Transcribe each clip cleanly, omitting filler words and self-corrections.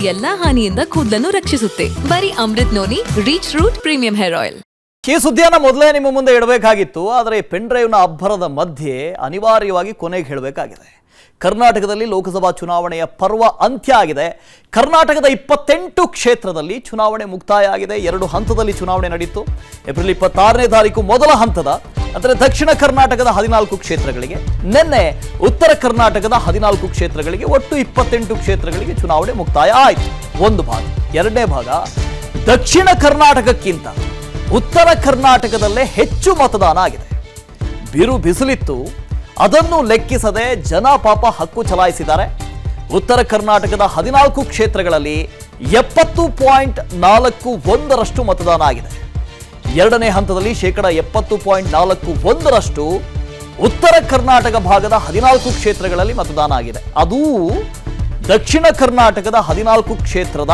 ಎಲ್ಲಾ ಹಾನಿಯಿಂದ ಕೂದಲನ್ನು ರಕ್ಷಿಸುತ್ತೆ. ಬರೀ Amrut noni reach root premium hair oil. ಈ ಸುದ್ದಿಯನ್ನ ಮೊದಲೇ ನಿಮ್ಮ ಮುಂದೆ ಇಡಬೇಕಾಗಿತ್ತು, ಆದರೆ ಪೆನ್ ಡ್ರೈವ್ನ ಅಬ್ಬರದ ಮಧ್ಯೆ ಅನಿವಾರ್ಯವಾಗಿ ಕೊನೆಗೆ ಹೇಳಬೇಕಾಗಿದೆ. ಕರ್ನಾಟಕದಲ್ಲಿ ಲೋಕಸಭಾ ಚುನಾವಣೆಯ ಪರ್ವ ಅಂತ್ಯ ಆಗಿದೆ. ಕರ್ನಾಟಕದ 28 ಕ್ಷೇತ್ರದಲ್ಲಿ ಚುನಾವಣೆ ಮುಕ್ತಾಯ ಆಗಿದೆ. 2 ಹಂತದಲ್ಲಿ ಚುನಾವಣೆ ನಡೆಯಿತು. ಏಪ್ರಿಲ್ 26ನೇ ತಾರೀಕು ಮೊದಲ ಹಂತದ ಅಂದರೆ ದಕ್ಷಿಣ ಕರ್ನಾಟಕದ 14 ಕ್ಷೇತ್ರಗಳಿಗೆ, ನಿನ್ನೆ ಉತ್ತರ ಕರ್ನಾಟಕದ 14 ಕ್ಷೇತ್ರಗಳಿಗೆ, ಒಟ್ಟು 28 ಕ್ಷೇತ್ರಗಳಿಗೆ ಚುನಾವಣೆ ಮುಕ್ತಾಯ ಆಯಿತು. ಒಂದು ಭಾಗ. ಎರಡನೇ ಭಾಗ, ದಕ್ಷಿಣ ಕರ್ನಾಟಕಕ್ಕಿಂತ ಉತ್ತರ ಕರ್ನಾಟಕದಲ್ಲೇ ಹೆಚ್ಚು ಮತದಾನ ಆಗಿದೆ. ಬಿರು ಬಿಸಿಲಿತ್ತು, ಅದನ್ನು ಲೆಕ್ಕಿಸದೆ ಜನ ಪಾಪ ಹಕ್ಕು ಚಲಾಯಿಸಿದ್ದಾರೆ. ಉತ್ತರ ಕರ್ನಾಟಕದ 14 ಕ್ಷೇತ್ರಗಳಲ್ಲಿ 70.41% ಮತದಾನ ಆಗಿದೆ. ಎರಡನೇ ಹಂತದಲ್ಲಿ 70.41% ಉತ್ತರ ಕರ್ನಾಟಕ ಭಾಗದ 14 ಕ್ಷೇತ್ರಗಳಲ್ಲಿ ಮತದಾನ ಆಗಿದೆ. ಅದೂ ದಕ್ಷಿಣ ಕರ್ನಾಟಕದ 14 ಕ್ಷೇತ್ರದ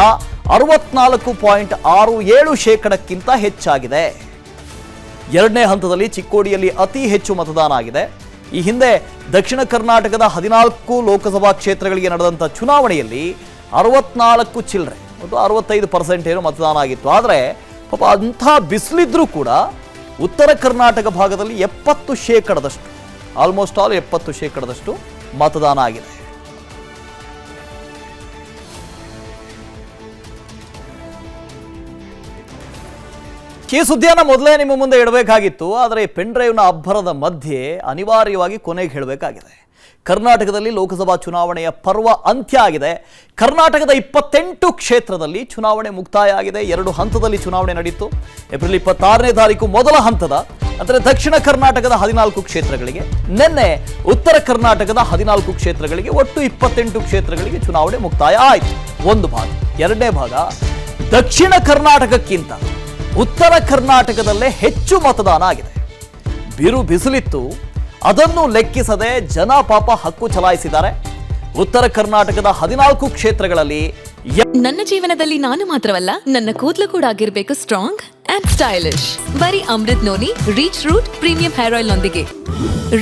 64.67%ಕ್ಕಿಂತ ಹೆಚ್ಚಾಗಿದೆ. ಎರಡನೇ ಹಂತದಲ್ಲಿ ಚಿಕ್ಕೋಡಿಯಲ್ಲಿ ಅತಿ ಹೆಚ್ಚು ಮತದಾನ ಆಗಿದೆ. ಈ ಹಿಂದೆ ದಕ್ಷಿಣ ಕರ್ನಾಟಕದ 14 ಲೋಕಸಭಾ ಕ್ಷೇತ್ರಗಳಿಗೆ ನಡೆದಂಥ ಚುನಾವಣೆಯಲ್ಲಿ 64 ಚಿಲ್ಲರೆ ಮತ್ತು 65% ಏನು ಮತದಾನ ಆಗಿತ್ತು. ಆದರೆ ಪಾಪ ಅಂಥ ಬಿಸಿಲಿದ್ರೂ ಕೂಡ ಉತ್ತರ ಕರ್ನಾಟಕ ಭಾಗದಲ್ಲಿ 70% ಆಲ್ಮೋಸ್ಟ್ ಆಲ್ 70% ಮತದಾನ ಆಗಿದೆ. ಈ ಸುದ್ದಿಯನ್ನ ಮೊದಲೇ ನಿಮ್ಮ ಮುಂದೆ ಇಡಬೇಕಾಗಿತ್ತು, ಆದರೆ ಪೆನ್ ಡ್ರೈವ್ನ ಅಬ್ಬರದ ಮಧ್ಯೆ ಅನಿವಾರ್ಯವಾಗಿ ಕೊನೆಗೆ ಹೇಳಬೇಕಾಗಿದೆ. ಕರ್ನಾಟಕದಲ್ಲಿ ಲೋಕಸಭಾ ಚುನಾವಣೆಯ ಪರ್ವ ಅಂತ್ಯ ಆಗಿದೆ. ಕರ್ನಾಟಕದ 28 ಕ್ಷೇತ್ರದಲ್ಲಿ ಚುನಾವಣೆ ಮುಕ್ತಾಯ ಆಗಿದೆ. 2 ಹಂತದಲ್ಲಿ ಚುನಾವಣೆ ನಡೆಯಿತು. ಏಪ್ರಿಲ್ 26ನೇ ತಾರೀಕು ಮೊದಲ ಹಂತದ ಅಂದರೆ ದಕ್ಷಿಣ ಕರ್ನಾಟಕದ 14 ಕ್ಷೇತ್ರಗಳಿಗೆ, ನಿನ್ನೆ ಉತ್ತರ ಕರ್ನಾಟಕದ 14 ಕ್ಷೇತ್ರಗಳಿಗೆ, ಒಟ್ಟು 28 ಕ್ಷೇತ್ರಗಳಿಗೆ ಚುನಾವಣೆ ಮುಕ್ತಾಯ ಆಯಿತು. ಒಂದು ಭಾಗ. ಎರಡನೇ ಭಾಗ, ದಕ್ಷಿಣ ಕರ್ನಾಟಕಕ್ಕಿಂತ ಉತ್ತರ ಕರ್ನಾಟಕದಲ್ಲೇ ಹೆಚ್ಚು ಮತದಾನ ಆಗಿದೆ. ಬಿರು ಬಿಸಿಲಿತ್ತು, ಅದನ್ನು ಲೆಕ್ಕಿಸದೆ ಜನ ಪಾಪ ಹಕ್ಕು ಚಲಾಯಿಸಿದ್ದಾರೆ. ಉತ್ತರ ಕರ್ನಾಟಕದ 14 ಕ್ಷೇತ್ರಗಳಲ್ಲಿ ನನ್ನ ಜೀವನದಲ್ಲಿ ನಾನು ಮಾತ್ರವಲ್ಲ, ನನ್ನ ಕೂದಲು ಕೂಡ ಆಗಿರ್ಬೇಕು ಸ್ಟ್ರಾಂಗ್ ಅಂಡ್ ಸ್ಟೈಲಿಶ್. ಬರೀ Amrut noni reach root premium hair oil ನೊಂದಿಗೆ.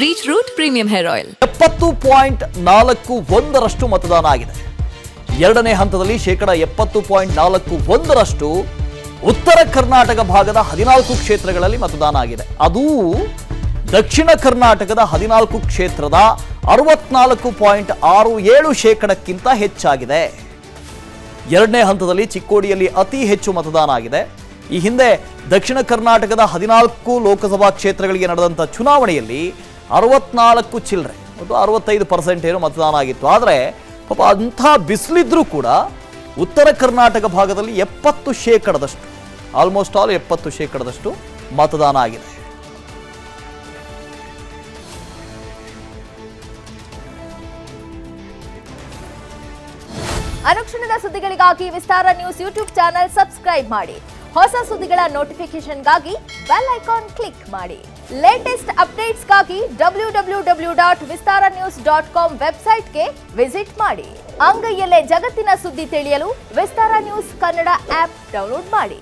Reach root premium hair oil 70.41% ಮತದಾನ ಆಗಿದೆ. ಎರಡನೇ ಹಂತದಲ್ಲಿ 70.41% ಉತ್ತರ ಕರ್ನಾಟಕ ಭಾಗದ 14 ಕ್ಷೇತ್ರಗಳಲ್ಲಿ ಮತದಾನ ಆಗಿದೆ. ಅದೂ ದಕ್ಷಿಣ ಕರ್ನಾಟಕದ 14 ಕ್ಷೇತ್ರದ 64.67%ಕ್ಕಿಂತ ಹೆಚ್ಚಾಗಿದೆ. ಎರಡನೇ ಹಂತದಲ್ಲಿ ಚಿಕ್ಕೋಡಿಯಲ್ಲಿ ಅತಿ ಹೆಚ್ಚು ಮತದಾನ ಆಗಿದೆ. ಈ ಹಿಂದೆ ದಕ್ಷಿಣ ಕರ್ನಾಟಕದ 14 ಲೋಕಸಭಾ ಕ್ಷೇತ್ರಗಳಿಗೆ ನಡೆದಂಥ ಚುನಾವಣೆಯಲ್ಲಿ 64 ಚಿಲ್ಲರೆ ಮತ್ತು 65% ಏನು ಮತದಾನ ಆಗಿತ್ತು. ಆದರೆ ಪಾಪ ಅಂಥ ಬಿಸಿಲಿದ್ರೂ ಕೂಡ ಉತ್ತರ ಕರ್ನಾಟಕ ಭಾಗದಲ್ಲಿ 70% ಆಲ್ಮೋಸ್ಟ್ ಆಲ್ 70% ಮತದಾನ ಆಗಿದೆ. ಅನುಕ್ಷಣದ ಸುದ್ದಿಗಳಿಗಾಗಿ ವಿಸ್ತಾರ ನ್ಯೂಸ್ ಯೂಟ್ಯೂಬ್ ಚಾನೆಲ್ ಸಬ್ಸ್ಕ್ರೈಬ್ ಮಾಡಿ. ಹೊಸ ಸುದ್ದಿಗಳ ನೋಟಿಫಿಕೇಶನ್ಗಾಗಿ ಬೆಲ್ ಐಕಾನ್ ಕ್ಲಿಕ್ ಮಾಡಿ. ಲೇಟೆಸ್ಟ್ ಅಪ್ಡೇಟ್ಸ್ಗಾಗಿ www.vistaranews.com ವೆಬ್ಸೈಟ್ಗೆ ವಿಸಿಟ್ ಮಾಡಿ. ಅಂಗೈಯಲ್ಲೇ ಜಗತ್ತಿನ ಸುದ್ದಿ ತಿಳಿಯಲು ವಿಸ್ತಾರ ನ್ಯೂಸ್ ಕನ್ನಡ ಆಪ್ ಡೌನ್ಲೋಡ್ ಮಾಡಿ.